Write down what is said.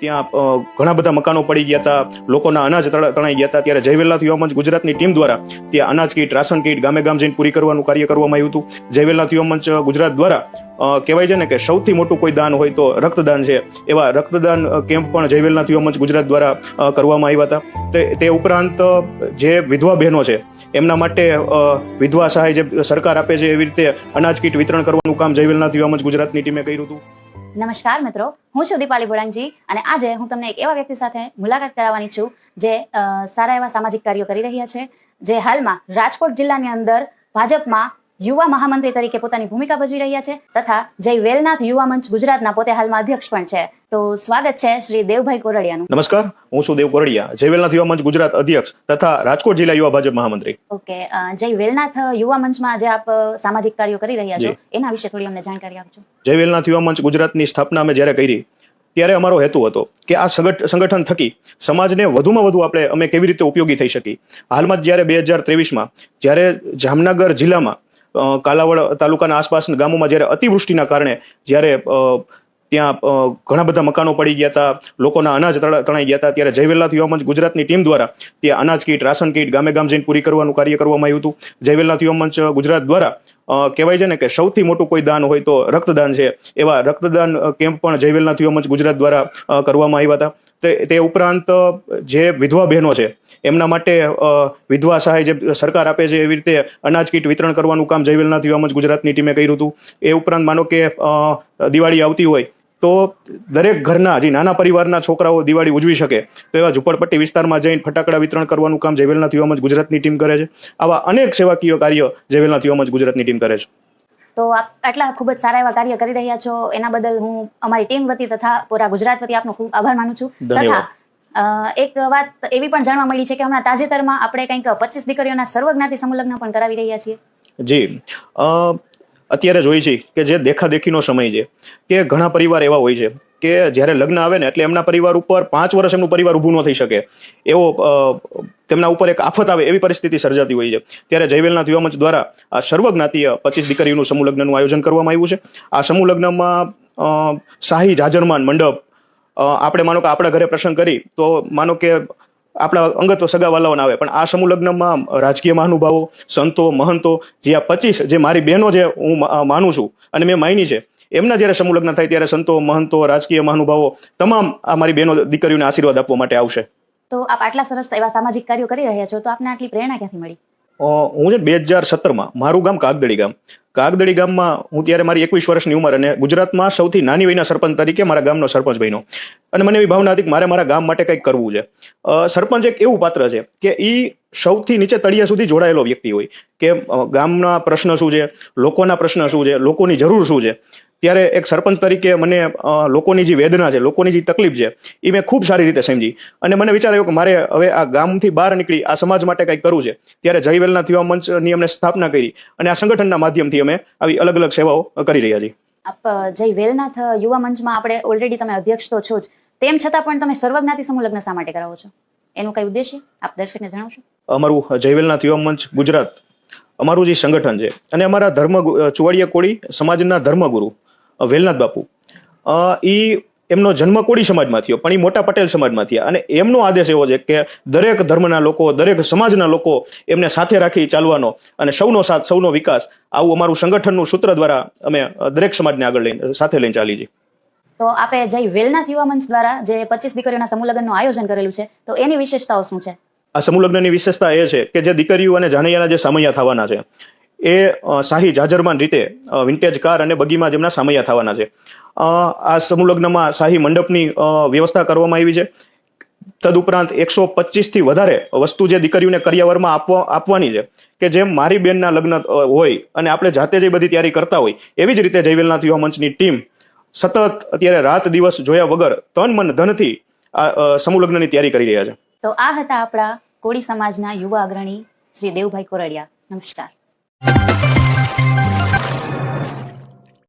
ત્યાં ઘણા બધા મકાનો પડી ગયા હતા, લોકોના અનાજ તણાઈ ગયા હતા. ત્યારે જય વેલનાથ યુવા મંચ ગુજરાતની ટીમ દ્વારા ત્યાં અનાજ કીટ, રાશન કીટ ગામે ગામ જઈને પૂરી કરવાનું કાર્ય કરવામાં આવ્યું હતું. જય વેલનાથ યુવા મંચ ગુજરાત દ્વારા કહેવાય છે ને કે સૌથી મોટું કોઈ દાન હોય તો રક્તદાન છે. એવા રક્તદાન કેમ્પ પણ જય વેલનાથ યુવા મંચ ગુજરાત દ્વારા કરવામાં આવ્યા હતા. તે ઉપરાંત જે વિધવા બહેનો છે એમના માટે વિધવા સહાય જે સરકાર આપે છે એવી રીતે અનાજ કીટ વિતરણ કરવાનું કામ જય વેલનાથ યુવા મંચ ગુજરાતની ટીમે કર્યું હતું. નમસ્કાર મિત્રો, હું છું દીપાલી બોડાંગજી અને આજે હું તમને એક એવા વ્યક્તિ સાથે મુલાકાત કરાવવાની છું જે સારા એવા સામાજિક કાર્યો કરી રહ્યા છે, જે હાલમાં રાજકોટ જિલ્લાની અંદર ભાજપમાં યુવા મહામંત્રી તરીકે પોતાની ભૂમિકા ભજવી રહ્યા છે તથા જય વેલનાથ યુવા મંચ ગુજરાતના પોતે હાલમાં અધ્યક્ષ પણ છે. તો સ્વાગત છે શ્રી દેવભાઈ કોરડિયાનું. નમસ્કાર, હું છું દેવ કોરડિયા, જય વેલનાથ યુવા મંચ ગુજરાત અધ્યક્ષ તથા રાજકોટ જિલ્લા યુવા ભાજપ મહામંત્રી. ઓકે, જય વેલનાથ યુવા મંચમાં જે આપ સામાજિક કાર્યો કરી રહ્યા છો એના વિશે થોડી અમને જાણકારી આપજો. જય વેલનાથ યુવા મંચ ગુજરાતની સ્થાપના અમે જ્યારે કરી ત્યારે અમારો હેતુ હતો કે આ સંગઠન થકી સમાજને વધુમાં વધુ અમે કેવી રીતે ઉપયોગી થઈ શકી. હાલમાં જ જ્યારે 2023માં જ્યારે જામનગર જિલ્લામાં કાલાવડ તાલુકાના આસપાસના ગામોમાં જ્યારે અતિવૃષ્ટિના કારણે જ્યારે ત્યાં ઘણા બધા મકાનો પડી ગયા હતા, લોકોના અનાજ તણાઈ ગયા હતા, ત્યારે જય વેલનાથ યુવા મંચ ગુજરાતની ટીમ દ્વારા ત્યાં અનાજ કીટ, રાશન કીટ ગામે ગામ જઈને પૂરી કરવાનું કાર્ય કરવામાં આવ્યું હતું. જય વેલનાથ યુવા મંચ ગુજરાત દ્વારા કહેવાય છે ને કે સૌથી મોટું કોઈ દાન હોય તો રક્તદાન છે. એવા રક્તદાન કેમ્પ પણ જય વેલનાથ યુવા મંચ ગુજરાત દ્વારા કરવામાં આવ્યા હતા. તે ઉપરાંત જે વિધવા બહેનો છે એમના માટે વિધવા સહાય જે સરકાર આપે છે એવી રીતે અનાજ કીટ વિતરણ કરવાનું કામ જય વેલનાથ યુવા મંચ ગુજરાતની ટીમે કર્યું હતું. એ ઉપરાંત માનો કે દિવાળી આવતી હોય તો દરેક ઘરના જે નાના પરિવારના છોકરાઓ દિવાળી ઉજવી શકે તો એવા ઝુંપડપટ્ટી વિસ્તારમાં જઈને ફટાકડા વિતરણ કરવાનું કામ જય વેલનાથ યુવા મંચ ગુજરાતની ટીમ કરે છે. આવા અનેક સેવાકીય કાર્ય જય વેલનાથ યુવા મંચ ગુજરાતની ટીમ કરે છે. તો આપ આટલા ખૂબ જ સારા એવા કાર્ય કરી રહ્યા છો એના બદલ હું અમારી ટીમ વતી તથા પૂરા ગુજરાત વતી આપનો ખૂબ આભાર માનું છું. તથા એક વાત એવી પણ જાણવા મળી છે કે હમણાં તાજેતરમાં આપણે કંઈક 25 દીકરીઓના સર્વજ્ઞાતિ સમૂહલગ્ન પણ કરાવી રહ્યા છીએ. જી, અત્યારે જોઈ છે કે જે દેખાદેખીનો સમય છે કે ઘણા પરિવાર એવા હોય છે કે જ્યારે લગ્ન આવે ને એટલે એમના પરિવાર ઉપર 5 વર્ષ એમનું પરિવાર ઊભું ન થઈ શકે એવો તેમના ઉપર એક આફત આવે એવી પરિસ્થિતિ સર્જાતી હોય છે. ત્યારે જય વેલનાથ યુવા મંચ દ્વારા આ સર્વજ્ઞાતીય 25 દીકરીઓનું સમૂહ લગ્નનું આયોજન કરવામાં આવ્યું છે. આ સમૂહ લગ્નમાં શાહી જાજરમાન મંડપ આપણે માનો કે આપણા ઘરે પ્રસંગ કરી તો માનો કે આપણા અંગત સગાવાલાઓને આવે, પણ આ સમૂહ લગ્નમાં રાજકીય મહાનુભાવો, સંતો, મહંતો જે આ 25 જે મારી બહેનો જે હું માનું છું અને મેં માની છે એમના જ્યારે સમૂહ લગ્ન થાય ત્યારે સંતો, મહંતો, રાજકીય મહાનુભાવો તમામ આ મારી બહેનો દીકરીઓને આશીર્વાદ આપવા માટે આવશે. તો આપ આટલા સરસ એવા સામાજિક કાર્યો કરી રહ્યા છો તો આપને આટલી પ્રેરણા ક્યાંથી મળી? હું છે 2017માં મારું ગામ કાગદડી ગામમાં હું ત્યારે મારી 21 વર્ષની ઉંમર અને ગુજરાતમાં સૌથી નાની વયના સરપંચ તરીકે મારા ગામનો સરપંચ બન્યો અને મને એવી ભાવના હતી કે મારે મારા ગામ માટે કંઈક કરવું છે. સરપંચ એક એવું પાત્ર છે કે એ સૌથી નીચે તળિયા સુધી જોડાયેલો વ્યક્તિ હોય કે ગામના પ્રશ્ન શું છે, લોકોના પ્રશ્ન શું છે, લોકોની જરૂર શું છે. ત્યારે એક સરપંચ તરીકે મને લોકોની જે વેદના છે, લોકોની જે તકલીફ છે એ મેં ખૂબ સારી રીતે સમજી અને મને વિચાર આવ્યો કે મારે હવે આ ગામથી બહાર નીકળી આ સમાજ માટે કંઈક કરવું છે. ત્યારે જય વેલનાથ યુવા મંચની અમને સ્થાપના કરી અને આ સંગઠનના માધ્યમથી અમે આવી અલગ અલગ સેવાઓ કરી રહ્યા છીએ. આપ જય વેલનાથ યુવા મંચમાં આપણે ઓલરેડી તમે અધ્યક્ષ તો છો જ, તેમ છતાં પણ તમે સર્વજ્ઞાતિ સમૂહ લગ્ન શા માટે કરાવો છો? એનું કઈ ઉદ્દેશ્ય આપ દર્શકને જણાવશો? અમારું જય વેલનાથ યુવા મંચ ગુજરાત અમારું જે સંગઠન છે અને અમારા ચુવાડિયા કોળી સમાજના ધર્મગુરુ વેલનાથ બાપુ એમનો જન્મ કોળી સમાજમાં થયો પણ એ મોટા પટેલ સમાજમાં થયા અને એમનો આદેશ એવો છે કે દરેક ધર્મના લોકો, દરેક સમાજના લોકો એમને સાથે રાખી ચાલવાનો અને સૌનો સાથ, સૌનો વિકાસ, આવું અમારું સંગઠનનું સૂત્ર દ્વારા અમે દરેક સમાજને આગળ સાથે લઈને ચાલી છીએ. તો આપે જય વેલનાથ યુવા મંચ દ્વારા જે 25 દીકરીઓના સમૂહ લગ્નનું આયોજન કરેલું છે તો એની વિશેષતાઓ શું છે? આ સમૂહ લગ્નની વિશેષતા એ છે કે જે દીકરીઓ અને જાનૈયાના જે સામૈયા થવાના છે એ શાહી જાજરમાન રીતે વિન્ટેજ કાર અને બગીમાં જેમના સામૈયા થવાના છે. આ સમૂહ લગ્નમાં શાહી મંડપની વ્યવસ્થા કરવામાં આવી છે. તદુપરાંત 125 થી વધારે વસ્તુ જે દીકરીઓને કરિયાવરમાં આપવાની છે કે જેમ મારી બેનના લગ્ન હોય અને આપણે જાતે જે બધી તૈયારી કરતા હોય એવી જ રીતે જય વેલનાથ યુવા મંચની ટીમ સતત અત્યારે રાત દિવસ જોયા વગર તન મન ધનથી આ સમૂહ લગ્નની તૈયારી કરી રહ્યા છે. તો આ હતા આપણા કોળી સમાજના યુવા અગ્રણી શ્રી દેવભાઈ કોરડિયા. નમસ્કાર.